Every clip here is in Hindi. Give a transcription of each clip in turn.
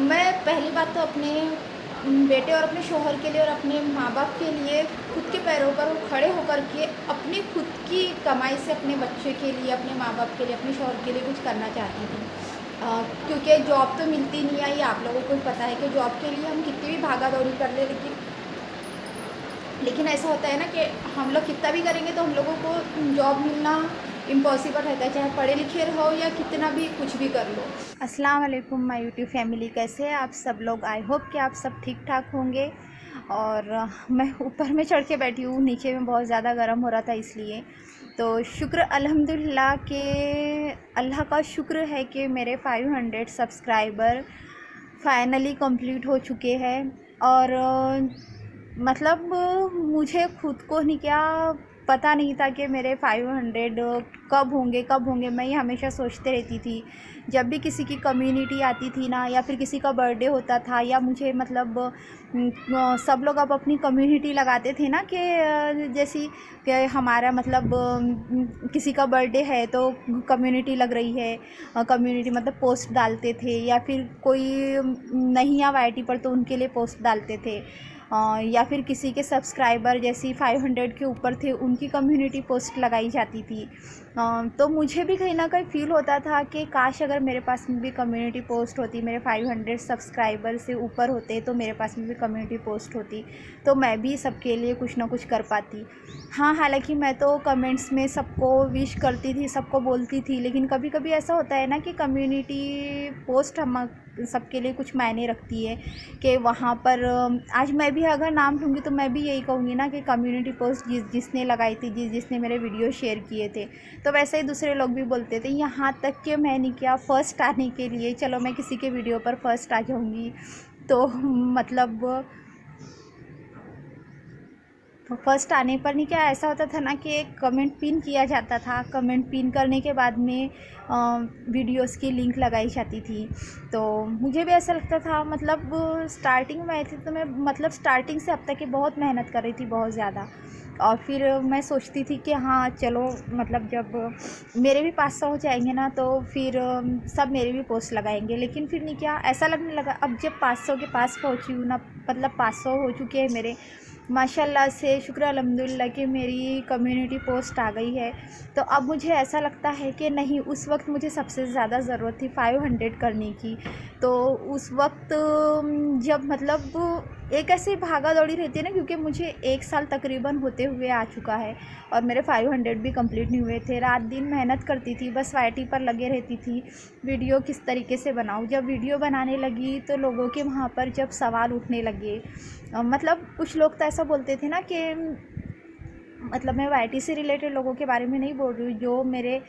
मैं पहली बात तो अपने बेटे और अपने शौहर के लिए और अपने माँ बाप के लिए खुद के पैरों पर खड़े होकर के अपनी खुद की कमाई से अपने बच्चे के लिए, अपने माँ बाप के लिए, अपने शौहर के लिए कुछ करना चाहती थी। क्योंकि जॉब तो मिलती नहीं है, ये आप लोगों को पता है कि जॉब के लिए हम कितनी भी भागा दौड़ी कर ले, लेकिन ऐसा होता है ना कि हम लोग कितना भी करेंगे तो हम लोगों को जॉब मिलना इम्पॉसिबल रहता है, चाहे पढ़े लिखे रहो या कितना भी कुछ भी कर लो। अस्सलाम वालेकुम माय यूट्यूब फैमिली, कैसे हैं आप सब लोग। आई होप कि आप सब ठीक ठाक होंगे। और मैं ऊपर में चढ़ के बैठी हूँ, नीचे में बहुत ज़्यादा गर्म हो रहा था इसलिए। तो शुक्र अल्हम्दुलिल्लाह के, अल्लाह का शुक्र है कि मेरे 500 सब्सक्राइबर फाइनली कंप्लीट हो चुके हैं। और मतलब मुझे खुद को नहीं क्या पता नहीं था कि मेरे 500 कब होंगे। मैं ये हमेशा सोचते रहती थी जब भी किसी की कम्युनिटी आती थी ना, या फिर किसी का बर्थडे होता था, या मुझे मतलब सब लोग अब अपनी कम्युनिटी लगाते थे ना कि जैसी कि हमारा मतलब किसी का बर्थडे है तो कम्युनिटी लग रही है, कम्युनिटी मतलब पोस्ट डालते थे, या फिर कोई नहीं आ वाईटी पर तो उनके लिए पोस्ट डालते थे, या फिर किसी के सब्सक्राइबर जैसी 500 के ऊपर थे उनकी कम्युनिटी पोस्ट लगाई जाती थी। तो मुझे भी कहीं ना कहीं फ़ील होता था कि काश अगर मेरे पास में भी कम्युनिटी पोस्ट होती, मेरे 500 सब्सक्राइबर से ऊपर होते तो मेरे पास में भी कम्युनिटी पोस्ट होती, तो मैं भी सबके लिए कुछ ना कुछ कर पाती। हाँ, हालांकि मैं तो कमेंट्स में सबको विश करती थी, सबको बोलती थी, लेकिन कभी कभी ऐसा होता है ना कि कम्युनिटी पोस्ट हम सबके लिए कुछ मायने रखती है कि वहाँ पर आज मैं भी अगर नाम लूँगी तो मैं भी यही कहूँगी ना कि कम्युनिटी पोस्ट जिसने लगाई थी, जिसने मेरे वीडियो शेयर किए थे, तो वैसे ही दूसरे लोग भी बोलते थे। यहाँ तक कि मैंने क्या फ़र्स्ट आने के लिए, चलो मैं किसी के वीडियो पर फ़र्स्ट आ जाऊँगी तो मतलब फर्स्ट आने पर नहीं क्या ऐसा होता था ना कि एक कमेंट पिन किया जाता था, कमेंट पिन करने के बाद में वीडियोस की लिंक लगाई जाती थी। तो मुझे भी ऐसा लगता था, मतलब स्टार्टिंग में आई थी तो मैं मतलब स्टार्टिंग से अब तक की बहुत मेहनत कर रही थी, बहुत ज़्यादा। और फिर मैं सोचती थी कि हाँ चलो, मतलब जब मेरे भी 500 हो जाएंगे ना तो फिर सब मेरे भी पोस्ट लगाएंगे। लेकिन फिर नहीं क्या ऐसा लगने लगा, अब जब 500 के पास पहुंची हूँ ना, मतलब 500 हो चुके हैं मेरे, माशाल्लाह से शुक्र अल्हम्दुलिल्लाह कि मेरी कम्युनिटी पोस्ट आ गई है। तो अब मुझे ऐसा लगता है कि नहीं, उस वक्त मुझे सबसे ज़्यादा ज़रूरत थी 500 करने की। तो उस वक्त जब मतलब एक ऐसी भागा दौड़ी रहती है ना, क्योंकि मुझे 1 साल तकरीबन होते हुए आ चुका है और मेरे 500 भी कंप्लीट नहीं हुए थे। रात दिन मेहनत करती थी, बस वाईटी पर लगे रहती थी, वीडियो किस तरीके से बनाऊँ। जब वीडियो बनाने लगी तो लोगों के वहाँ पर जब सवाल उठने लगे, मतलब कुछ लोग तो ऐसा बोलते थे ना कि मतलब मैं वाईटी से रिलेटेड लोगों के बारे में नहीं बोल रही हूँ, जो मेरे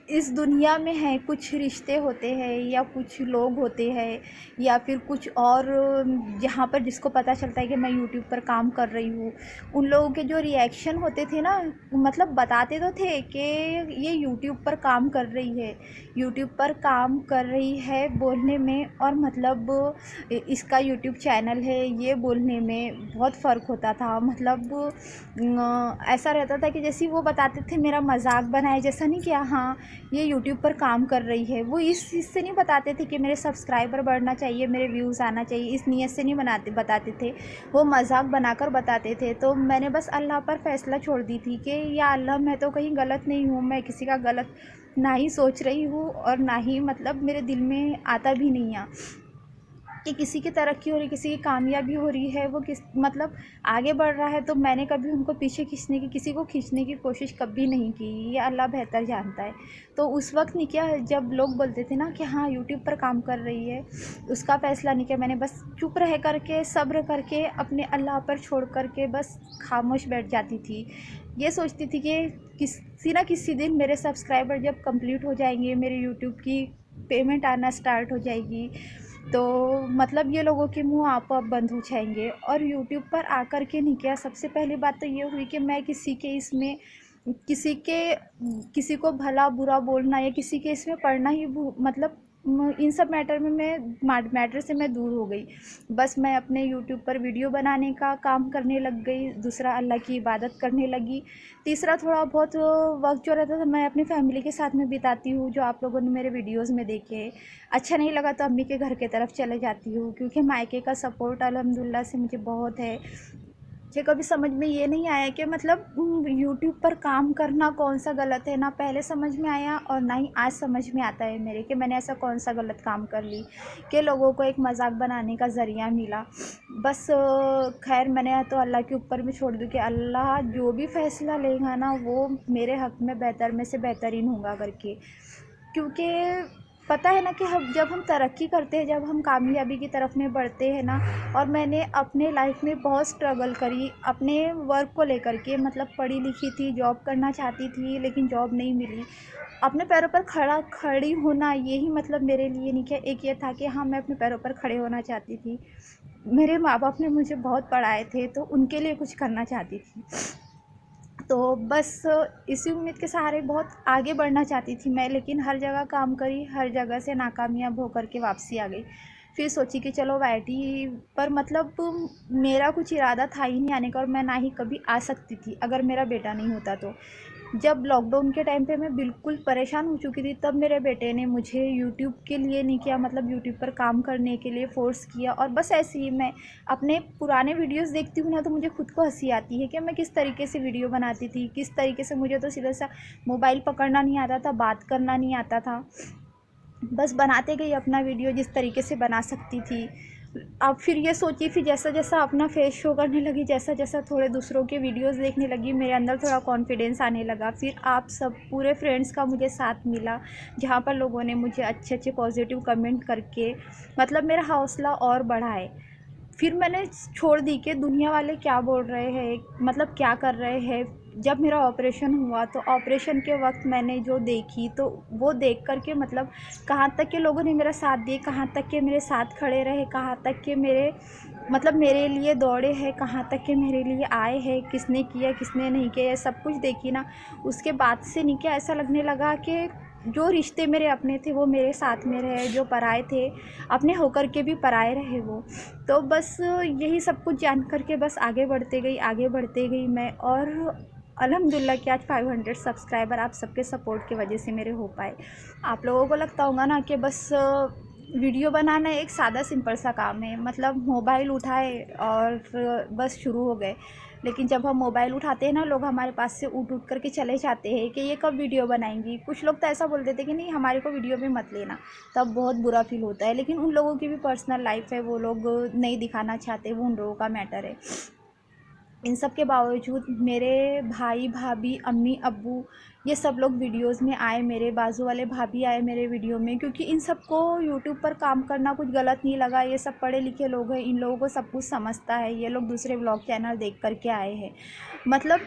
इस दुनिया में हैं, कुछ रिश्ते होते हैं या कुछ लोग होते हैं या फिर कुछ और, जहाँ पर जिसको पता चलता है कि मैं यूट्यूब पर काम कर रही हूँ, उन लोगों के जो रिएक्शन होते थे ना, मतलब बताते तो थे कि ये यूट्यूब पर काम कर रही है, यूट्यूब पर काम कर रही है बोलने में, और मतलब इसका यूट्यूब चैनल है ये बोलने में बहुत फ़र्क होता था। मतलब ऐसा रहता था कि जैसे वो बताते थे मेरा मजाक बनाए जैसा, नहीं किया हाँ ये यूट्यूब पर काम कर रही है, वो इस चीज़ से नहीं बताते थे कि मेरे सब्सक्राइबर बढ़ना चाहिए, मेरे व्यूज़ आना चाहिए, इस नीयत से नहीं बताते थे, वो मजाक बनाकर बताते थे। तो मैंने बस अल्लाह पर फैसला छोड़ दी थी कि या अल्लाह, मैं तो कहीं गलत नहीं हूँ, मैं किसी का गलत ना ही सोच रही हूँ और ना ही मतलब मेरे दिल में आता भी नहीं है कि किसी की तरक्की हो रही, किसी की कामयाबी हो रही है, वो किस मतलब आगे बढ़ रहा है, तो मैंने कभी उनको पीछे खींचने की, किसी को खींचने की कोशिश कभी नहीं की, ये अल्लाह बेहतर जानता है। तो उस वक्त नहीं किया, जब लोग बोलते थे ना कि हाँ यूट्यूब पर काम कर रही है, उसका फ़ैसला नहीं किया मैंने, बस चुप रह करके, सब्र करके, अपने अल्लाह पर छोड़ करके बस खामोश बैठ जाती थी। ये सोचती थी कि किसी ना किसी दिन मेरे सब्सक्राइबर जब कंप्लीट हो जाएंगे, मेरे यूट्यूब की पेमेंट आना स्टार्ट हो जाएगी, तो मतलब ये लोगों के मुंह आप बंद हो जाएंगे। और यूट्यूब पर आकर के नहीं किया, सबसे पहली बात तो ये हुई कि मैं किसी के इसमें किसी के किसी को भला बुरा बोलना या किसी के इसमें पढ़ना ही मतलब इन सब मैटर से मैं दूर हो गई। बस मैं अपने यूट्यूब पर वीडियो बनाने का काम करने लग गई, दूसरा अल्लाह की इबादत करने लगी, तीसरा थोड़ा बहुत वक्त जो रहता था मैं अपनी फैमिली के साथ में बिताती हूँ, जो आप लोगों ने मेरे वीडियोस में देखे। अच्छा नहीं लगा तो अम्मी के घर की तरफ चले जाती हूँ, क्योंकि मायके का सपोर्ट अल्हम्दुलिल्लाह से मुझे बहुत है। मुझे कभी समझ में ये नहीं आया कि मतलब यूट्यूब पर काम करना कौन सा गलत है, ना पहले समझ में आया और ना ही आज समझ में आता है मेरे कि मैंने ऐसा कौन सा गलत काम कर ली कि लोगों को एक मजाक बनाने का ज़रिया मिला। बस खैर मैंने तो अल्लाह के ऊपर भी छोड़ दूँ कि अल्लाह जो भी फ़ैसला लेगा ना वो मेरे हक़ में बेहतर में से बेहतरीन होगा करके। क्योंकि पता है ना कि जब हम तरक्की करते हैं, जब हम कामयाबी की तरफ में बढ़ते हैं ना, और मैंने अपने लाइफ में बहुत स्ट्रगल करी अपने वर्क को लेकर के, मतलब पढ़ी लिखी थी, जॉब करना चाहती थी लेकिन जॉब नहीं मिली। अपने पैरों पर खड़ी होना यही मतलब मेरे लिए नहीं कि एक ये था कि हाँ मैं अपने पैरों पर खड़े होना चाहती थी। मेरे माँ बाप ने मुझे बहुत पढ़ाए थे तो उनके लिए कुछ करना चाहती थी। तो बस इसी उम्मीद के सहारे बहुत आगे बढ़ना चाहती थी मैं, लेकिन हर जगह काम करी, हर जगह से नाकामयाब होकर के वापसी आ गई। फिर सोची कि चलो वाईटी पर मतलब मेरा कुछ इरादा था ही नहीं आने का, और मैं ना ही कभी आ सकती थी अगर मेरा बेटा नहीं होता तो। जब लॉकडाउन के टाइम पे मैं बिल्कुल परेशान हो चुकी थी, तब मेरे बेटे ने मुझे यूट्यूब के लिए नहीं किया, मतलब यूट्यूब पर काम करने के लिए फ़ोर्स किया। और बस ऐसे ही मैं अपने पुराने वीडियोस देखती हूँ ना तो मुझे खुद को हंसी आती है कि मैं किस तरीके से वीडियो बनाती थी, किस तरीके से मुझे तो सीधा सा मोबाइल पकड़ना नहीं आता था, बात करना नहीं आता था, बस बनाते गई अपना वीडियो जिस तरीके से बना सकती थी। अब फिर ये सोची, फिर जैसा जैसा अपना फेस शो करने लगी, जैसा जैसा थोड़े दूसरों के वीडियोस देखने लगी, मेरे अंदर थोड़ा कॉन्फिडेंस आने लगा। फिर आप सब पूरे फ्रेंड्स का मुझे साथ मिला, जहाँ पर लोगों ने मुझे अच्छे अच्छे पॉजिटिव कमेंट करके मतलब मेरा हौसला और बढ़ाए। फिर मैंने छोड़ दी कि दुनिया वाले क्या बोल रहे हैं, मतलब क्या कर रहे हैं। जब मेरा ऑपरेशन हुआ तो ऑपरेशन के वक्त मैंने जो देखी तो वो देख कर के मतलब कहाँ तक के लोगों ने मेरा साथ दिए, कहाँ तक के मेरे साथ खड़े रहे, कहाँ तक के मेरे मतलब मेरे लिए दौड़े हैं, कहाँ तक के मेरे लिए आए हैं, किसने किया किसने नहीं किया, ये सब कुछ देखी ना। उसके बाद से नहीं क्या ऐसा लगने लगा कि जो रिश्ते मेरे अपने थे वो मेरे साथ में रहे, जो पराए थे अपने होकर के भी पराए रहे वो। तो बस यही सब कुछ जान कर के बस आगे बढ़ते गई मैं, और अल्हम्दुलिल्लाह कि आज 500 सब्सक्राइबर आप सबके सपोर्ट की वजह से मेरे हो पाए। आप लोगों को लगता होगा ना कि बस वीडियो बनाना एक सादा सिंपल सा काम है, मतलब मोबाइल उठाए और बस शुरू हो गए। लेकिन जब हम मोबाइल उठाते हैं ना, लोग हमारे पास से उठ करके चले जाते हैं कि ये कब वीडियो बनाएंगी। कुछ लोग तो ऐसा बोल देते हैं कि नहीं हमारे को वीडियो में मत लेना, तब बहुत बुरा फील होता है। लेकिन उन लोगों की भी पर्सनल लाइफ है, वो लोग नहीं दिखाना चाहते, वो उन लोगों का मैटर है। इन सब के बावजूद मेरे भाई भाभी, अम्मी अब्बू, ये सब लोग वीडियोस में आए, मेरे बाजू वाले भाभी आए मेरे वीडियो में, क्योंकि इन सबको यूट्यूब पर काम करना कुछ गलत नहीं लगा। ये सब पढ़े लिखे लोग हैं, इन लोगों को सब कुछ समझता है। ये लोग दूसरे व्लॉग चैनल देख कर के आए हैं, मतलब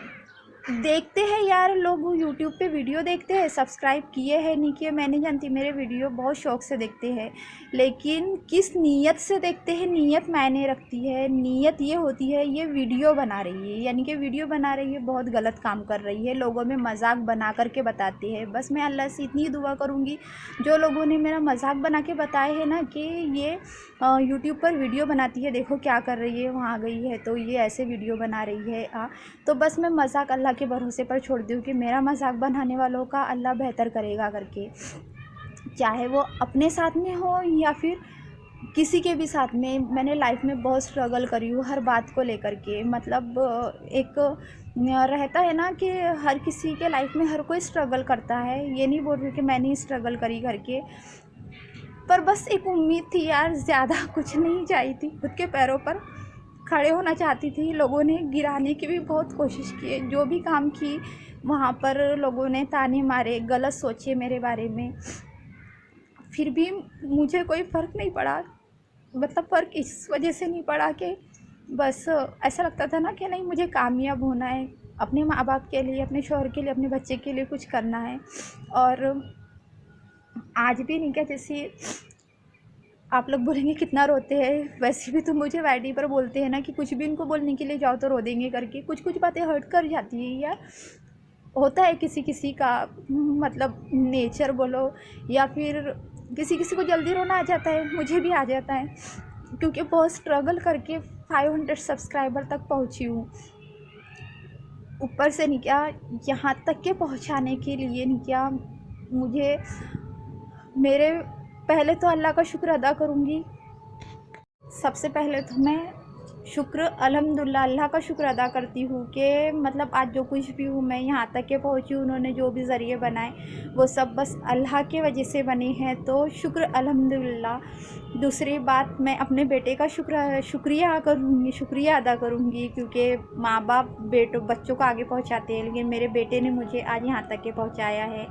देखते हैं यार, लोग यूट्यूब पे वीडियो देखते हैं, सब्सक्राइब किए हैं नहीं किए मैं नहीं जानती, मेरे वीडियो बहुत शौक़ से देखते हैं। लेकिन किस नीयत से देखते हैं, नीयत मायने रखती है। नीयत ये होती है ये वीडियो बना रही है, यानी कि वीडियो बना रही है बहुत गलत काम कर रही है, लोगों में मजाक बना करके बताते हैं। बस मैं अल्लाह से इतनी दुआ करूँगी, जो लोगों ने मेरा मजाक बना के बताए हैं ना कि ये यूट्यूब पर वीडियो बनाती है, देखो क्या कर रही है, वहाँ गई है तो ये ऐसे वीडियो बना रही है, तो बस मैं मजाक अल्लाह के भरोसे पर छोड़ दूँ कि मेरा मजाक बनाने वालों का अल्लाह बेहतर करेगा करके, चाहे वो अपने साथ में हो या फिर किसी के भी साथ में। मैंने लाइफ में बहुत स्ट्रगल करी हूँ हर बात को लेकर के, मतलब एक रहता है ना कि हर किसी के लाइफ में हर कोई स्ट्रगल करता है, ये नहीं बोल रही कि मैंने स्ट्रगल करी करके, पर बस एक उम्मीद थी यार, ज़्यादा कुछ नहीं चाहिए थी, खुद के पैरों पर खड़े होना चाहती थी। लोगों ने गिराने की भी बहुत कोशिश की, जो भी काम की वहाँ पर लोगों ने ताने मारे, गलत सोचे मेरे बारे में, फिर भी मुझे कोई फ़र्क नहीं पड़ा। मतलब फ़र्क इस वजह से नहीं पड़ा कि बस ऐसा लगता था ना कि नहीं मुझे कामयाब होना है, अपने माँ बाप के लिए, अपने शौहर के लिए, अपने बच्चे के लिए कुछ करना है। और आज भी नहीं क्या, जैसे आप लोग बोलेंगे कितना रोते हैं, वैसे भी तो मुझे वाईटी पर बोलते हैं ना कि कुछ भी इनको बोलने के लिए जाओ तो रो देंगे करके। कुछ कुछ बातें हर्ट कर जाती है यार, होता है किसी किसी का, मतलब नेचर बोलो या फिर किसी किसी को जल्दी रोना आ जाता है, मुझे भी आ जाता है, क्योंकि बहुत स्ट्रगल करके 500 सब्सक्राइबर तक पहुंची हूँ। ऊपर से नहीं क्या, यहाँ तक के पहुँचाने के लिए नहीं क्या, मुझे मेरे पहले तो अल्लाह का शुक्र अदा करूँगी। सबसे पहले तो मैं शुक्र अल्हम्दुलिल्लाह अल्लाह का शुक्र अदा करती हूँ कि मतलब आज जो कुछ भी हूँ मैं यहाँ तक के पहुँची हूँ। उन्होंने जो भी ज़रिए बनाए वो सब बस अल्लाह के वजह से बने हैं, तो शुक्र अल्हम्दुलिल्लाह। दूसरी बात, मैं अपने बेटे का शुक्रिया अदा करूँगी, क्योंकि माँ बाप बच्चों को आगे पहुँचाते हैं, लेकिन मेरे बेटे ने मुझे आज यहाँ तक के पहुँचाया है।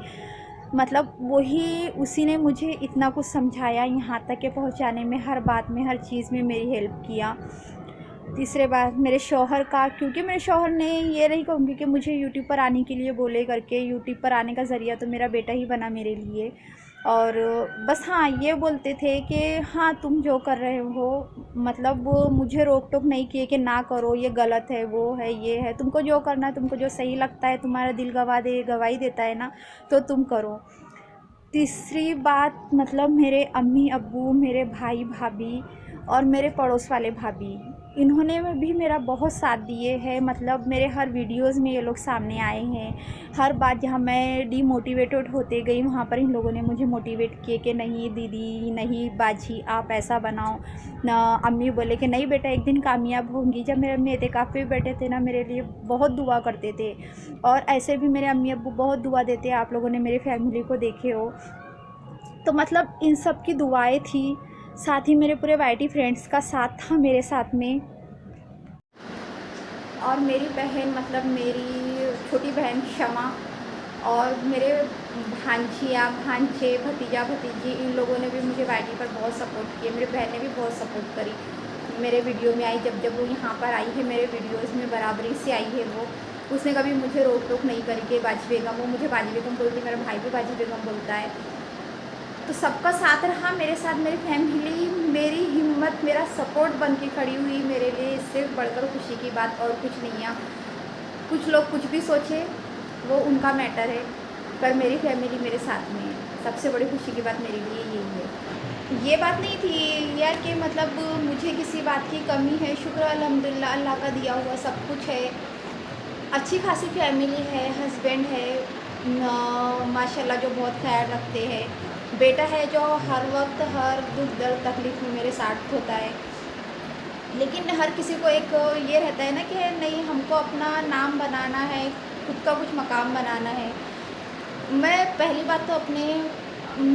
मतलब उसी ने मुझे इतना कुछ समझाया, यहाँ तक के पहुँचाने में, हर बात में, हर चीज़ में मेरी हेल्प किया। तीसरे बात मेरे शौहर का, क्योंकि मेरे शौहर ने, ये नहीं कहूँगी कि मुझे यूट्यूब पर आने के लिए बोले करके, यूट्यूब पर आने का ज़रिया तो मेरा बेटा ही बना मेरे लिए। और बस हाँ, ये बोलते थे कि हाँ तुम जो कर रहे हो, मतलब वो मुझे रोक टोक नहीं किए कि ना करो, ये गलत है, वो है, ये है, तुमको जो करना है, तुमको जो सही लगता है, तुम्हारा दिल गवाही देता है ना, तो तुम करो। तीसरी बात, मतलब मेरे अम्मी अब्बू, मेरे भाई भाभी और मेरे पड़ोस वाले भाभी, इन्होंने भी मेरा बहुत साथ दिए हैं। मतलब मेरे हर वीडियोज़ में ये लोग सामने आए हैं। हर बात जहाँ मैं डीमोटिवेटेड होते गई, वहाँ पर इन लोगों ने मुझे मोटिवेट किए कि नहीं दीदी, नहीं बाजी, आप ऐसा बनाओ ना। अम्मी बोले कि नहीं बेटा, एक दिन कामयाब होंगी। जब मेरे अम्मी एहतिकाफ़ पे बैठे थे ना, मेरे लिए बहुत दुआ करते थे, और ऐसे भी मेरे अम्मी अब्बू बहुत दुआ देते हैं। आप लोगों ने मेरी फैमिली को देखे हो, तो मतलब इन सब की दुआएं थी। साथ ही मेरे पूरे वाईटी फ्रेंड्स का साथ था मेरे साथ में। और मेरी बहन, मतलब मेरी छोटी बहन क्षमा, और मेरे भांजियाँ भांजे, भतीजा भतीजी, इन लोगों ने भी मुझे वाईटी पर बहुत सपोर्ट किया। मेरी बहन ने भी बहुत सपोर्ट करी, मेरे वीडियो में आई। जब वो यहाँ पर आई है, मेरे वीडियोज़ में बराबरी से आई है। वो उसने कभी मुझे रोक टोक नहीं करी कि बाजी बेगम, वो मुझे बाजी बेगम बोलती, मेरा भाई भी बाजी बेगम बोलता है। तो सबका साथ रहा मेरे साथ, मेरी फैमिली मेरी हिम्मत, मेरा सपोर्ट बन के खड़ी हुई मेरे लिए। इससे बढ़कर खुशी की बात और कुछ नहीं है। कुछ लोग कुछ भी सोचे, वो उनका मैटर है, पर मेरी फैमिली मेरे साथ में है। सबसे बड़ी खुशी की बात मेरे लिए यही है। ये बात नहीं थी यार कि मतलब मुझे किसी बात की कमी है। शुक्र अल्हम्दुलिल्लाह अल्लाह का दिया हुआ सब कुछ है। अच्छी खासी फैमिली है, हस्बैंड है माशाल्लाह जो बहुत ख्याल रखते हैं, बेटा है जो हर वक्त हर दुख दर्द तकलीफ़ में मेरे साथ होता है। लेकिन हर किसी को एक ये रहता है ना कि नहीं, हमको अपना नाम बनाना है, खुद का कुछ मकाम बनाना है। मैं पहली बात तो अपने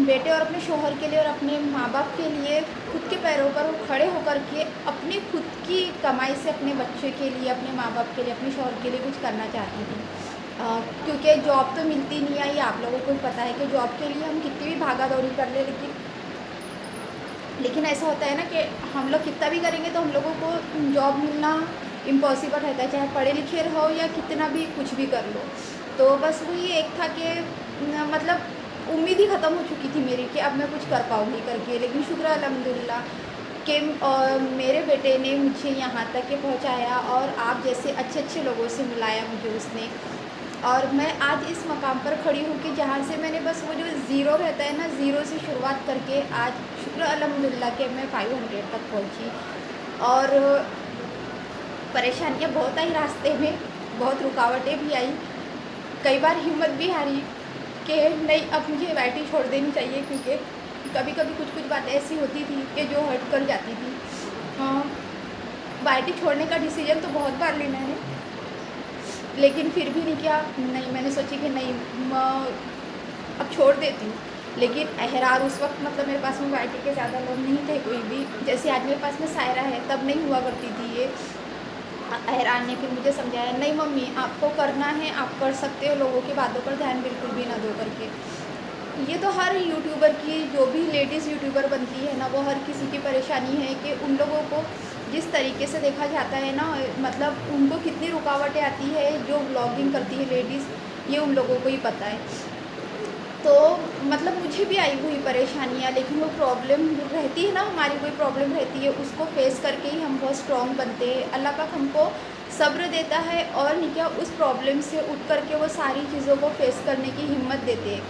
बेटे और अपने शौहर के लिए और अपने माँ बाप के लिए खुद के पैरों पर खड़े होकर के अपनी खुद की कमाई से अपने बच्चे के लिए, अपने माँ बाप के लिए, अपने शौहर के लिए कुछ करना चाहती थी। क्योंकि जॉब तो मिलती नहीं है, ये आप लोगों को पता है कि जॉब के लिए हम कितनी भी भागा दौड़ी कर ले, लेकिन ऐसा होता है ना कि हम लोग कितना भी करेंगे तो हम लोगों को जॉब मिलना इम्पॉसिबल रहता है, चाहे पढ़े लिखे रहो या कितना भी कुछ भी कर लो। तो बस वही एक था कि मतलब उम्मीद ही ख़त्म हो चुकी थी मेरी कि अब मैं कुछ कर पाऊँगी करके। लेकिन शुक्र अल्हम्दुलिल्लाह कि मेरे बेटे ने मुझे यहाँ तक के पहुँचाया, और आप जैसे अच्छे अच्छे लोगों से मिलाया मुझे उसने, और मैं आज इस मकाम पर खड़ी हूँ कि जहाँ से मैंने बस वो जो ज़ीरो रहता है ना, ज़ीरो से शुरुआत करके आज शुक्र अल्हम्दुलिल्लाह कि मैं 500 तक पहुँची। और परेशानियाँ बहुत आई रास्ते में, बहुत रुकावटें भी आई, कई बार हिम्मत भी हारी कि नहीं अब मुझे वाईटी छोड़ देनी चाहिए, क्योंकि कभी कभी कुछ कुछ बातें ऐसी होती थी कि जो हर्ट कर जाती थी। वाईटी छोड़ने का डिसीजन तो बहुत बार लेना है, लेकिन फिर भी नहीं किया। नहीं, मैंने सोची कि नहीं अब छोड़ देती हूँ। लेकिन अहरार उस वक्त, मतलब मेरे पास में वाईटी के ज़्यादा लोग नहीं थे कोई भी, जैसे आज मेरे पास में सायरा है, तब नहीं हुआ करती थी ये। अहरान ने फिर मुझे समझाया, नहीं मम्मी आपको करना है, आप कर सकते हो, लोगों की बातों पर ध्यान बिल्कुल भी ना दो करके। ये तो हर यूट्यूबर की, जो भी लेडीज़ यूट्यूबर बनती है ना, वो हर किसी की परेशानी है कि उन लोगों को जिस तरीके से देखा जाता है ना, मतलब उनको कितनी रुकावटें आती है। जो व्लॉगिंग करती है लेडीज़, ये उन लोगों को ही पता है। तो मतलब मुझे भी आई हुई परेशानियाँ, लेकिन वो प्रॉब्लम रहती है ना, हमारी कोई प्रॉब्लम रहती है, उसको फेस करके ही हम बहुत स्ट्रॉन्ग बनते हैं। अल्लाह पाक हमको सब्र देता है, और नहीं क्या, उस प्रॉब्लम से उठ करके वो सारी चीज़ों को फेस करने की हिम्मत देते हैं।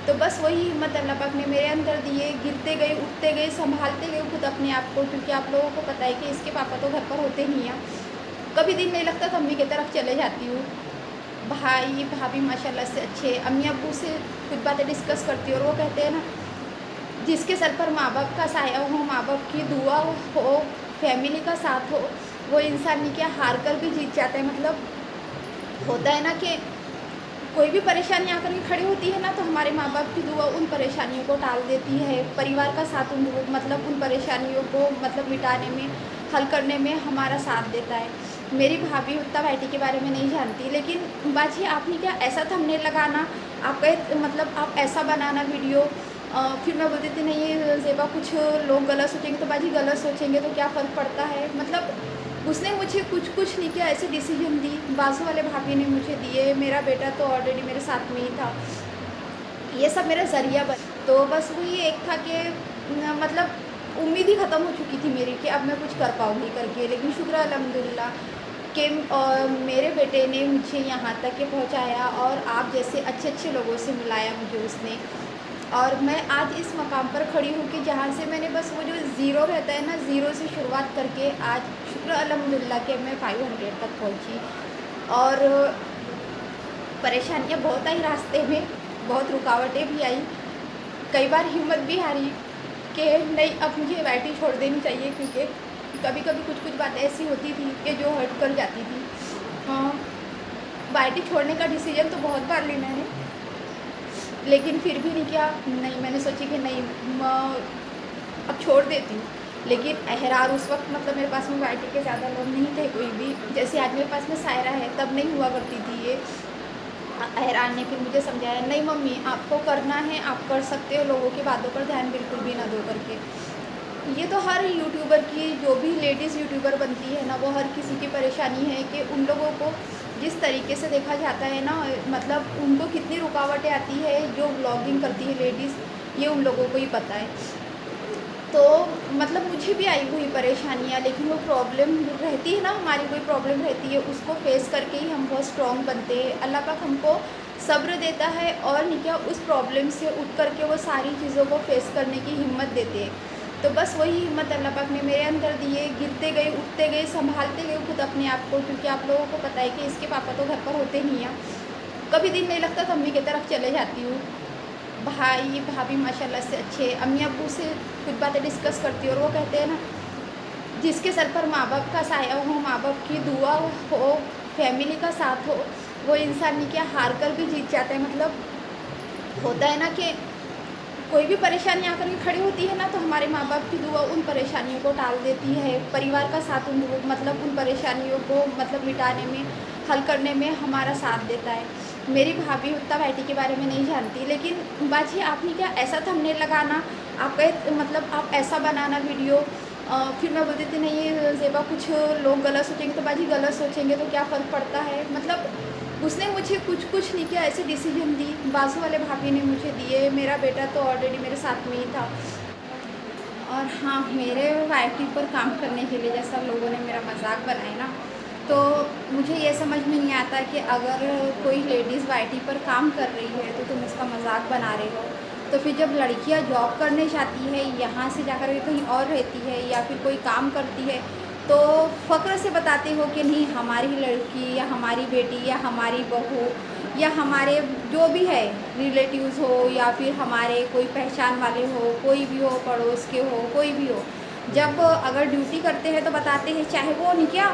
तो बस वही हिम्मत अल्लाह पाक ने मेरे अंदर दिए, गिरते गए, उठते गए, संभालते गए खुद अपने आप को, क्योंकि आप लोगों को पता है कि इसके पापा तो घर पर होते नहीं हैं। कभी दिन नहीं लगता तो अम्मी की तरफ चले जाती हूँ। भाई भाभी माशाल्लाह से अच्छे, अम्मी अब्बू से कुछ बातें डिस्कस करती हूँ और वो कहते हैं ना, जिसके सर पर माँ बाप का साया हो, माँ बाप की दुआ हो, फैमिली का साथ हो, वो इंसान नहीं क्या हार कर भी जीत जाता है। मतलब होता है ना कि कोई भी परेशानी आकर के खड़ी होती है ना, तो हमारे माँ बाप की दुआ उन परेशानियों को टाल देती है। परिवार का साथ उन परेशानियों को मिटाने में, हल करने में हमारा साथ देता है। मेरी भाभी उत्ता भाईटी के बारे में नहीं जानती, लेकिन बाजी आपने क्या ऐसा थंबनेल लगाना, आप ऐसा बनाना वीडियो। फिर मैं बोलती थी नहीं ज़ेबा, कुछ लोग गलत सोचेंगे तो बाजी गलत सोचेंगे तो क्या फ़र्क पड़ता है। मतलब उसने मुझे कुछ नहीं किया, ऐसे डिसीजन दी, बाजू वाले भाभी ने मुझे दिए। मेरा बेटा तो ऑलरेडी मेरे साथ में ही था, ये सब मेरा ज़रिया बन। तो बस वही एक था कि उम्मीद ही ख़त्म हो चुकी थी मेरी कि अब मैं कुछ कर पाऊँगी करके। लेकिन शुक्र अल्हम्दुलिल्लाह कि मेरे बेटे ने मुझे यहाँ तक के पहुँचाया और आप जैसे अच्छे लोगों से मिलाया मुझे उसने। और मैं आज इस मकाम पर खड़ी हूँ कि जहाँ से मैंने बस वो जो ज़ीरो रहता है ना, ज़ीरो से शुरुआत करके आज शुक्र अल्हम्दुलिल्लाह कि मैं 500 तक पहुँची। और परेशानियाँ बहुत आई रास्ते में, बहुत रुकावटें भी आई, कई बार हिम्मत भी हारी कि नहीं अब मुझे वाईटी छोड़ देनी चाहिए, क्योंकि कभी कभी कुछ बातें ऐसी होती थी कि जो हर्ट कर जाती थी। वाईटी छोड़ने का डिसीजन तो बहुत बार ली मैंने, लेकिन फिर भी नहीं किया। नहीं, मैंने सोची कि नहीं अब छोड़ देती हूँ। लेकिन अहरार उस वक्त मेरे पास में वाईटी के ज़्यादा लोग नहीं थे कोई भी, जैसे आज मेरे पास में सायरा है, तब नहीं हुआ करती थी ये। अहरान ने फिर मुझे समझाया, नहीं मम्मी आपको करना है, आप कर सकते हो, लोगों की बातों पर ध्यान बिल्कुल भी ना दो करके। ये तो हर यूट्यूबर की, जो भी लेडीज़ यूट्यूबर बनती है ना, वो हर किसी की परेशानी है कि उन लोगों को जिस तरीके से देखा जाता है ना, उनको कितनी रुकावटें आती है। जो व्लॉगिंग करती है लेडीज़, ये उन लोगों को ही पता है। तो मुझे भी आई हुई परेशानियाँ, लेकिन वो प्रॉब्लम रहती है ना, हमारी कोई प्रॉब्लम रहती है, उसको फेस करके ही हम बहुत स्ट्रॉन्ग बनते हैं। अल्लाह पाक हमको सब्र देता है और नहीं क्या, उस प्रॉब्लम से उठ करके वो सारी चीज़ों को फेस करने की हिम्मत देते हैं। तो बस वही हिम्मत अल्लाह पाक ने मेरे अंदर दिए, गिरते गए, उठते गए, संभालते गए खुद अपने आप को, क्योंकि आप लोगों को पता है कि इसके पापा तो घर पर होते नहीं हैं। कभी दिन नहीं लगता तो अम्मी की तरफ चले जाती हूँ। भाई भाभी माशाल्लाह से अच्छे, अम्मी अब्बू से कुछ बातें डिस्कस करती हूँ और वो कहते हैं ना, जिसके सर पर माँ बाप का साया हो, माँ बाप की दुआ हो, फैमिली का साथ हो, वो इंसान नहीं क्या हार कर भी जीत जाता है। मतलब होता है ना कि कोई भी परेशानी आकर के खड़ी होती है ना, तो हमारे माँ बाप की दुआ उन परेशानियों को टाल देती है। परिवार का साथ उन परेशानियों को मिटाने में, हल करने में हमारा साथ देता है। मेरी भाभी उत्ता भाईटी के बारे में नहीं जानती, लेकिन बाजी आपने क्या ऐसा थंबनेल लगाना, आप ऐसा बनाना वीडियो। फिर मैं बोलती थी नहीं ज़ेबा, कुछ लोग गलत सोचेंगे तो बाजी गलत सोचेंगे तो क्या फ़र्क पड़ता है। मतलब उसने मुझे कुछ नहीं किया, ऐसे डिसीजन दी, बाजू वाले भाभी ने मुझे दिए। मेरा बेटा तो ऑलरेडी मेरे साथ में ही था। और हाँ, मेरे वाईटी पर काम करने के लिए जैसा लोगों ने मेरा मजाक बनाया ना, तो मुझे ये समझ में नहीं आता कि अगर कोई लेडीज़ वाईटी पर काम कर रही है तो तुम उसका मजाक बना रहे हो, तो फिर जब लड़कियां जॉब करने जाती है, यहाँ से जाकर के कहीं और रहती है या फिर कोई काम करती है, तो फ़ख्र से बताते हो कि नहीं हमारी लड़की या हमारी बेटी या हमारी बहू या हमारे जो भी है रिलेटिव्स हो या फिर हमारे कोई पहचान वाले हो, कोई भी हो, पड़ोस के हो, कोई भी हो, जब अगर ड्यूटी करते हैं तो बताते हैं, चाहे वो नहीं क्या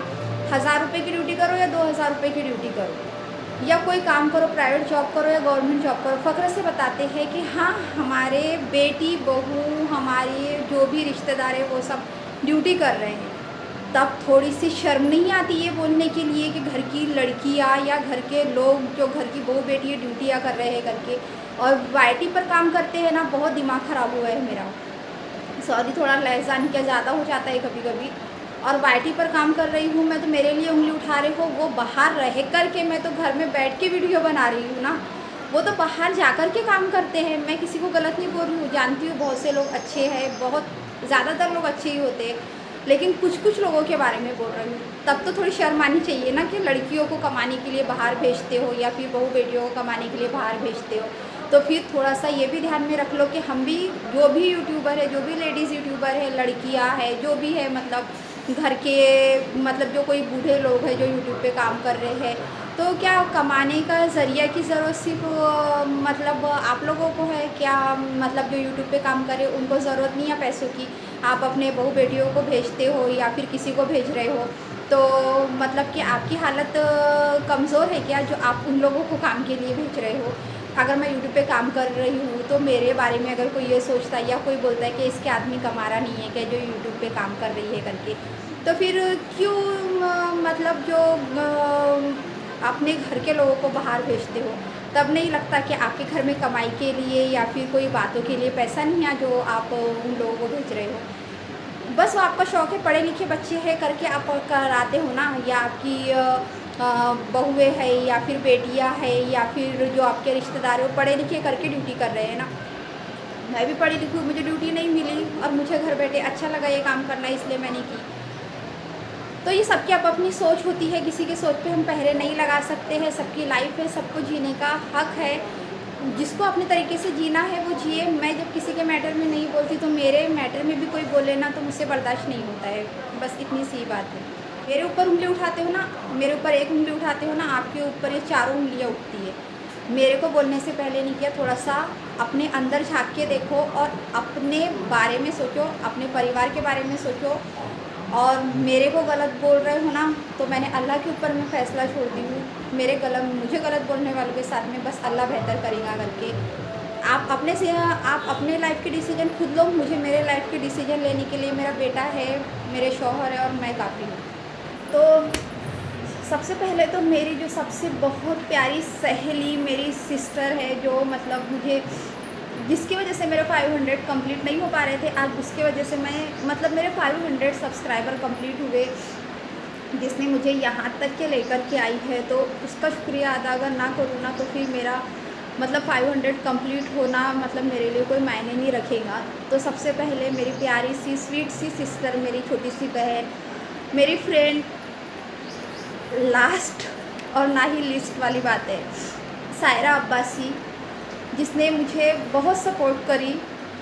1000 रुपये की ड्यूटी करो या 2000 रुपये की ड्यूटी करो, या कोई काम करो, प्राइवेट जॉब करो या गवर्नमेंट जॉब करो, फ़ख्र से बताते हैं कि हाँ हमारे बेटी बहू, हमारे जो भी रिश्तेदार हैं वो सब ड्यूटी कर रहे हैं। तब थोड़ी सी शर्म नहीं आती है बोलने के लिए कि घर की लड़कियाँ या घर के लोग जो घर की बहू बेटी ड्यूटियाँ कर रहे हैं करके। और वाईटी पर काम करते हैं ना, बहुत दिमाग ख़राब हुआ है मेरा, सॉरी थोड़ा लहजा नहीं क्या ज़्यादा हो जाता है कभी कभी। और वाईटी पर काम कर रही हूँ मैं, तो मेरे लिए उंगली उठा रहे हो, वो बाहर रह कर के, मैं तो घर में बैठ के वीडियो बना रही हूँ ना, वो तो बाहर जा कर के काम करते हैं। मैं किसी को गलत नहीं बोल रही हूँ, जानती हूँ बहुत से लोग अच्छे हैं, बहुत ज़्यादातर लोग अच्छे ही होते हैं, लेकिन कुछ लोगों के बारे में बोल रही हूँ। तब तो थोड़ी शर्म आनी चाहिए ना कि लड़कियों को कमाने के लिए बाहर भेजते हो या फिर बहू बेटियों को कमाने के लिए बाहर भेजते हो। तो फिर थोड़ा सा ये भी ध्यान में रख लो कि हम भी, जो भी यूट्यूबर है, जो भी लेडीज़ यूट्यूबर है, लड़कियां है, जो भी है, मतलब घर के, मतलब जो कोई बूढ़े लोग हैं जो यूट्यूब पे काम कर रहे हैं, तो क्या कमाने का ज़रिया की ज़रूरत सिर्फ मतलब आप लोगों को है क्या? मतलब जो यूट्यूब पे काम करे उनको ज़रूरत नहीं है पैसों की। आप अपने बहू बेटियों को भेजते हो या फिर किसी को भेज रहे हो, तो मतलब कि आपकी हालत कमज़ोर है क्या जो आप उन लोगों को काम के लिए भेज रहे हो? अगर मैं यूट्यूब पे काम कर रही हूँ तो मेरे बारे में अगर कोई ये सोचता है या कोई बोलता है कि इसके आदमी कमा रहा नहीं है क्या जो यूट्यूब पे काम कर रही है करके, तो फिर क्यों मतलब जो अपने घर के लोगों को बाहर भेजते हो, तब नहीं लगता कि आपके घर में कमाई के लिए या फिर कोई बातों के लिए पैसा नहीं है जो आप उन लोगों को भेज रहे हो? बस वो आपका शौक है, पढ़े लिखे बच्चे हैं करके आप कराते हो ना, या आपकी बहुएँ हैं या फिर बेटियाँ हैं या फिर जो आपके रिश्तेदार हैं वो पढ़े लिखे करके ड्यूटी कर रहे हैं ना। मैं भी पढ़ी लिखी हूँ, मुझे ड्यूटी नहीं मिली और मुझे घर बैठे अच्छा लगा ये काम करना, इसलिए मैंने की। तो ये सबकी अब अपनी सोच होती है, किसी की सोच पे हम पहरे नहीं लगा सकते हैं। सबकी लाइफ है, सबको जीने का हक है, जिसको अपने तरीके से जीना है वो जिए। मैं जब किसी के मैटर में नहीं बोलती तो मेरे मैटर में भी कोई बोले ना तो मुझसे बर्दाश्त नहीं होता है, बस इतनी सी बात है। मेरे ऊपर उंगली उठाते हो ना, मेरे ऊपर एक उंगली उठाते हो ना, आपके ऊपर ये चारों उंगलियाँ उठती है। मेरे को बोलने से पहले नहीं किया, थोड़ा सा अपने अंदर झाँक के देखो और अपने बारे में सोचो, अपने परिवार के बारे में सोचो। और मेरे को गलत बोल रहे हो ना, तो मैंने अल्लाह के ऊपर मैं फ़ैसला छोड़ती हूँ। मुझे गलत बोलने वालों के साथ में बस अल्लाह बेहतर करेगा करके। आप अपने लाइफ़ के डिसीजन खुद लो। मुझे मेरे लाइफ़ के डिसीजन लेने के लिए मेरा बेटा है, मेरे शौहर है और मैं काफ़ी हूँ। तो सबसे पहले तो मेरी जो सबसे बहुत प्यारी सहेली मेरी सिस्टर है, जो मतलब मुझे, जिसकी वजह से मेरे 500 कंप्लीट नहीं हो पा रहे थे, आज उसकी वजह से मैं, मतलब मेरे 500 सब्सक्राइबर कंप्लीट हुए, जिसने मुझे यहाँ तक के लेकर के आई है। तो उसका शुक्रिया अदा अगर ना करूँ ना तो फिर मेरा मतलब 500 कंप्लीट होना मतलब मेरे लिए कोई मायने नहीं रखेगा। तो सबसे पहले मेरी प्यारी सी स्वीट सी सिस्टर, मेरी छोटी सी बहन, मेरी फ्रेंड, लास्ट और ना ही लिस्ट वाली बात है सायरा अब्बासी, जिसने मुझे बहुत सपोर्ट करी,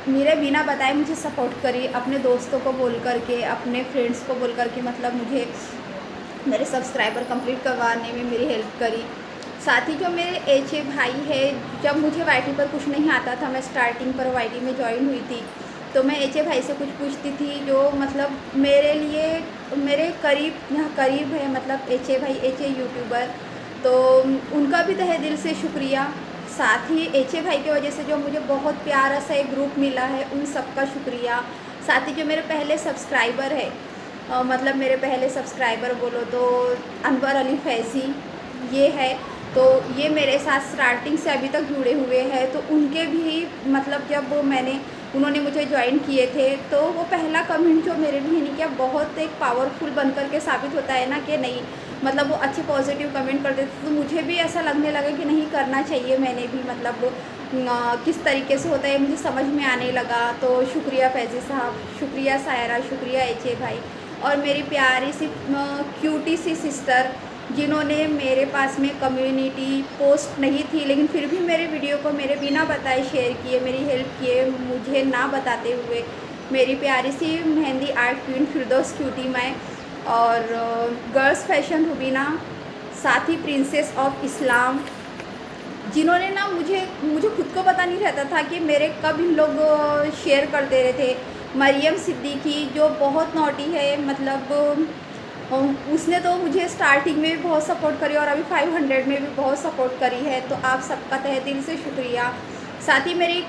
मेरे बिना बताए मुझे सपोर्ट करी, अपने दोस्तों को बोल करके, अपने फ्रेंड्स को बोल करके, मतलब मुझे मेरे सब्सक्राइबर कंप्लीट करवाने में मेरी हेल्प करी। साथ ही जो मेरे एचे भाई है, जब मुझे वाईटी पर कुछ नहीं आता था, मैं स्टार्टिंग पर वाईटी में ज्वाइन हुई थी, तो मैं एचे भाई से कुछ पूछती थी, जो मतलब मेरे लिए मेरे करीब यहाँ करीब है, मतलब एचे भाई, एचे यूट्यूबर, तो उनका भी तहे दिल से शुक्रिया। साथ ही एचे भाई की वजह से जो मुझे बहुत प्यारा सा एक ग्रुप मिला है, उन सब का शुक्रिया। साथ ही जो मेरे पहले सब्सक्राइबर है, मतलब मेरे पहले सब्सक्राइबर बोलो तो अनवर अली फैज़ी ये है, तो ये मेरे साथ स्टार्टिंग से अभी तक जुड़े हुए हैं। तो उनके भी मतलब जब उन्होंने मुझे ज्वाइन किए थे, तो वो पहला कमेंट जो मेरे लिए नहीं किया, बहुत एक पावरफुल बन कर के साबित होता है ना कि नहीं, मतलब वो अच्छे पॉजिटिव कमेंट करते थे, तो मुझे भी ऐसा लगने लगा कि नहीं करना चाहिए, मैंने भी मतलब किस तरीके से होता है मुझे समझ में आने लगा। तो शुक्रिया फैज़ी साहब, शुक्रिया सायरा, शुक्रिया एचे भाई, और मेरी प्यारी सी क्यूटी सी सिस्टर, जिन्होंने मेरे पास में कम्युनिटी पोस्ट नहीं थी, लेकिन फिर भी मेरे वीडियो को मेरे बिना बताए शेयर किए, मेरी हेल्प किए, मुझे ना बताते हुए। मेरी प्यारी सी मेहंदी आर्ट क्वीन फिरदौस क्यूटी मैं, और गर्ल्स फैशन रुबीना, साथ ही प्रिंसेस ऑफ इस्लाम, जिन्होंने ना मुझे खुद को पता नहीं रहता था कि मेरे कब इन लोग शेयर कर दे रहे थे। मरियम सिद्दीकी, जो बहुत नॉटी है, मतलब उसने तो मुझे स्टार्टिंग में भी बहुत सपोर्ट करी और अभी 500 में भी बहुत सपोर्ट करी है। तो आप सबका तहे दिल से शुक्रिया। साथ ही मेरी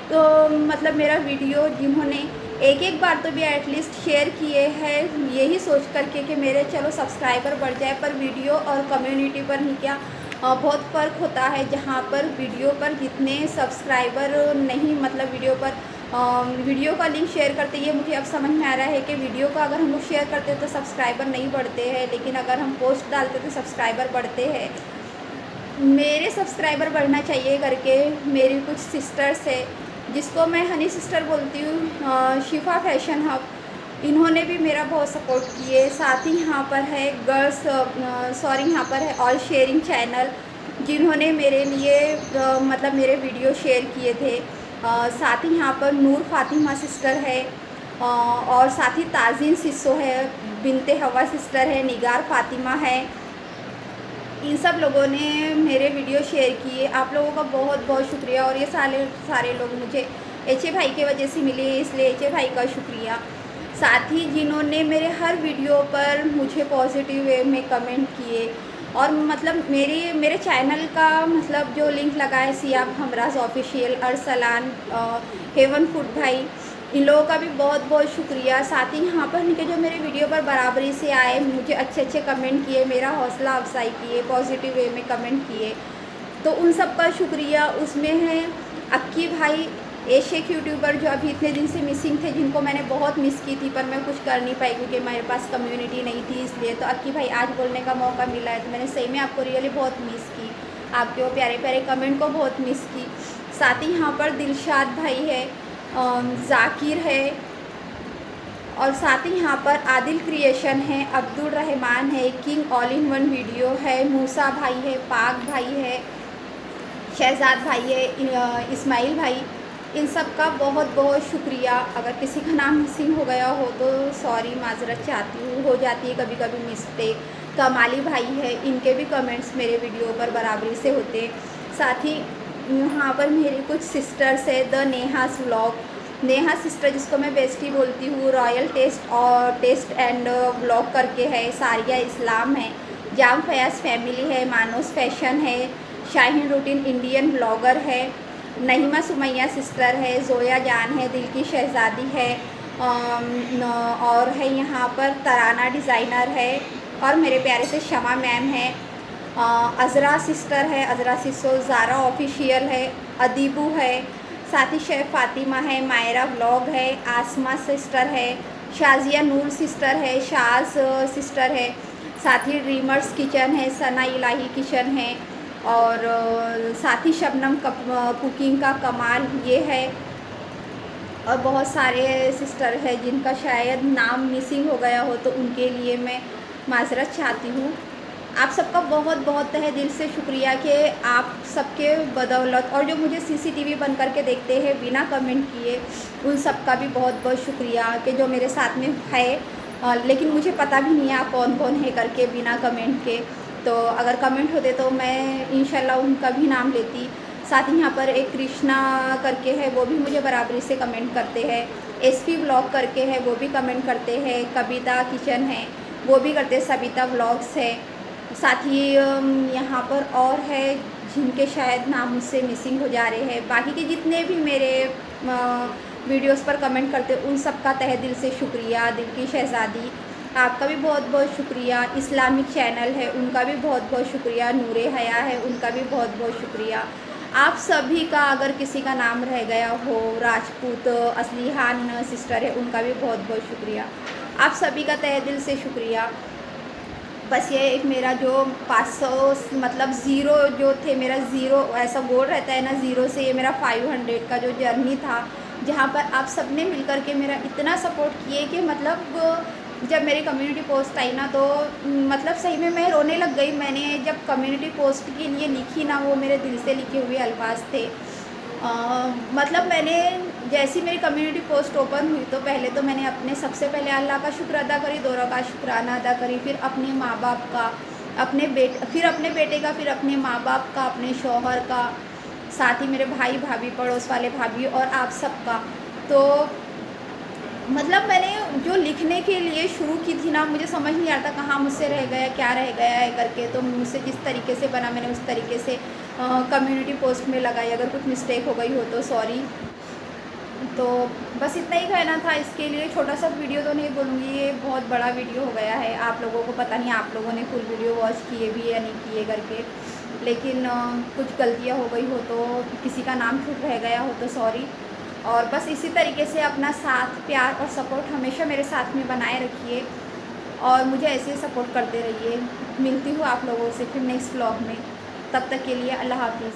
मतलब मेरा वीडियो जिन्होंने एक बार तो भी एटलीस्ट शेयर किए हैं, यही सोच करके कि मेरे चलो सब्सक्राइबर बढ़ जाए, पर वीडियो और कम्युनिटी पर नहीं, क्या बहुत फ़र्क होता है। जहाँ पर वीडियो पर जितने सब्सक्राइबर नहीं, मतलब वीडियो का लिंक शेयर करते, ये मुझे अब समझ में आ रहा है कि वीडियो का अगर हम लोग शेयर करते तो सब्सक्राइबर नहीं बढ़ते हैं, लेकिन अगर हम पोस्ट डालते तो सब्सक्राइबर बढ़ते हैं। मेरे सब्सक्राइबर बढ़ना चाहिए करके मेरी कुछ सिस्टर्स है, जिसको मैं हनी सिस्टर बोलती हूँ, शिफा फैशन हब, इन्होंने भी मेरा बहुत सपोर्ट किए। साथ ही यहाँ पर है यहाँ पर है ऑल शेयरिंग चैनल, जिन्होंने मेरे लिए मतलब मेरे वीडियो शेयर किए थे। साथ ही यहाँ पर नूर फ़ातिमा सिस्टर है, और साथ ही ताज़ीन सिस्सो है, बिनते हवा सिस्टर है, निगार फ़ातिमा है। इन सब लोगों ने मेरे वीडियो शेयर किए। आप लोगों का बहुत बहुत शुक्रिया। और ये सारे लोग मुझे एचे भाई की वजह से मिले, इसलिए एचे भाई का शुक्रिया। साथ ही जिन्होंने मेरे हर वीडियो पर मुझे पॉजिटिव वे में कमेंट किए, और मतलब मेरे चैनल का मतलब जो लिंक लगा है सियाब Humraaz official, Arsalan, haven food भाई, इन लोगों का भी बहुत बहुत शुक्रिया। साथ ही यहाँ पर इनके जो मेरे वीडियो पर बराबरी से आए, मुझे अच्छे अच्छे कमेंट किए, मेरा हौसला अफजाई किए, पॉजिटिव वे में कमेंट किए, तो उन सब का शुक्रिया। उसमें है अक्की भाई, एक यूट्यूबर जो अभी इतने दिन से मिसिंग थे, जिनको मैंने बहुत मिस की थी, पर मैं कुछ कर नहीं पाई क्योंकि मेरे पास कम्युनिटी नहीं थी, इसलिए। तो अक्की भाई आज बोलने का मौका मिला है, तो मैंने सही में आपको रियली बहुत मिस की, आपके वो प्यारे प्यारे कमेंट को बहुत मिस की। साथ ही यहाँ पर दिलशाद भाई है, जाकिर है, और साथ ही यहाँ पर आदिल क्रिएशन है, अब्दुल रहमान है, king all in one video है, मूसा भाई है, पाक भाई है, शहजाद भाई है, इस्माइल भाई, इन सब का बहुत बहुत शुक्रिया। अगर किसी का नाम मिसिंग हो गया हो तो सॉरी, माजरत चाहती हूँ, हो जाती है कभी कभी मिस्टेक। कमाली भाई है, इनके भी कमेंट्स मेरे वीडियो पर बराबरी से होते। साथ ही यहाँ पर मेरी कुछ सिस्टर्स है, द नेहास व्लॉग, नेहा सिस्टर जिसको मैं बेस्टी बोलती हूँ, रॉयल टेस्ट और टेस्ट एंड व्लॉग करके है, सारिया इस्लाम है, जाम फयाज फैमिली है, मानोस फैशन है, शाहीन रूटीन इंडियन ब्लॉगर है, नहीमा सुमैया सिस्टर है, जोया जान है, दिल की शहज़ादी है, और है यहाँ पर तराना डिज़ाइनर है, और मेरे प्यारे से शमा मैम है, अज़रा सिस्टर है, अज़रा सिस्सो, ज़ारा ऑफिशियल है, अदीबू है, साथ ही शेफ़ फ़ातिमा है, मायरा व्लॉग है, आसमा सिस्टर है, शाजिया नूर सिस्टर है, शाज सिस्टर है, साथ ही ड्रीमर्स किचन है, सना इलाही किचन है, और साथ ही शबनम कुकिंग का कमाल ये है, और बहुत सारे सिस्टर है जिनका शायद नाम मिसिंग हो गया हो, तो उनके लिए मैं माजरत चाहती हूँ। आप सबका बहुत बहुत तहे दिल से शुक्रिया कि आप सबके बदौलत, और जो मुझे सीसीटीवी बन करके देखते हैं बिना कमेंट किए, उन सब का भी बहुत बहुत शुक्रिया कि जो मेरे साथ में है, लेकिन मुझे पता भी नहीं है आप कौन कौन है करके बिना कमेंट के। तो अगर कमेंट होते तो मैं इंशाल्लाह उनका भी नाम लेती। साथ ही यहाँ पर एक कृष्णा करके है, वो भी मुझे बराबरी से कमेंट करते हैं, एसपी व्लॉग करके है, वो भी कमेंट करते हैं, कविता किचन है, वो भी करते हैं, सबिता व्लॉग्स है। साथ ही यहाँ पर और है जिनके शायद नाम मुझसे मिसिंग हो जा रहे हैं। बाकी के जितने भी मेरे वीडियोस पर कमेंट करते उन सब का तहे दिल से शुक्रिया। दिल की शहज़ादी, आपका भी बहुत बहुत शुक्रिया। इस्लामिक चैनल है, उनका भी बहुत बहुत शुक्रिया। नूरे हया है, उनका भी बहुत बहुत शुक्रिया। आप सभी का अगर किसी का नाम रह गया हो, राजपूत असलीहान सिस्टर है, उनका भी बहुत बहुत शुक्रिया। आप सभी का तहे दिल से शुक्रिया। बस ये एक मेरा जो 500 मतलब ज़ीरो जो थे, मेरा ज़ीरो ऐसा गोल रहता है ना, ज़ीरो से ये मेरा 500 का जो जर्नी था, जहाँ पर आप सब ने मिल कर के मेरा इतना सपोर्ट किए कि मतलब जब मेरी कम्युनिटी पोस्ट आई ना, तो मतलब सही में मैं रोने लग गई। मैंने जब कम्युनिटी पोस्ट के लिए लिखी ना, वो मेरे दिल से लिखे हुए अल्फाज थे। मतलब मैंने जैसी मेरी कम्युनिटी पोस्ट ओपन हुई, तो पहले तो मैंने अपने सबसे पहले अल्लाह का शुक्र अदा करी, दोनों का शुक्राना अदा करी, फिर अपने माँ बाप का, फिर अपने बेटे का, फिर अपने माँ बाप का, अपने शौहर का, साथ ही मेरे भाई भाभी, पड़ोस वाले भाभी, और आप सबका। तो मतलब मैंने जो लिखने के लिए शुरू की थी ना, मुझे समझ नहीं आता कहाँ मुझसे रह गया, क्या रह गया है करके। तो मुझसे जिस तरीके से बना, मैंने उस तरीके से कम्युनिटी पोस्ट में लगाई। अगर कुछ मिस्टेक हो गई हो तो सॉरी। तो बस इतना ही कहना था। इसके लिए छोटा सा वीडियो तो नहीं बोलूँगी, ये बहुत बड़ा वीडियो हो गया है। आप लोगों को पता नहीं आप लोगों ने फुल वीडियो वॉच किए भी या नहीं किए करके, लेकिन कुछ गलतियाँ हो गई हो तो, किसी का नाम छूट रह गया हो तो सॉरी। और बस इसी तरीके से अपना साथ, प्यार और सपोर्ट हमेशा मेरे साथ में बनाए रखिए, और मुझे ऐसे ही सपोर्ट करते रहिए। मिलती हूँ आप लोगों से फिर नेक्स्ट व्लॉग में। तब तक के लिए अल्लाह हाफिज़।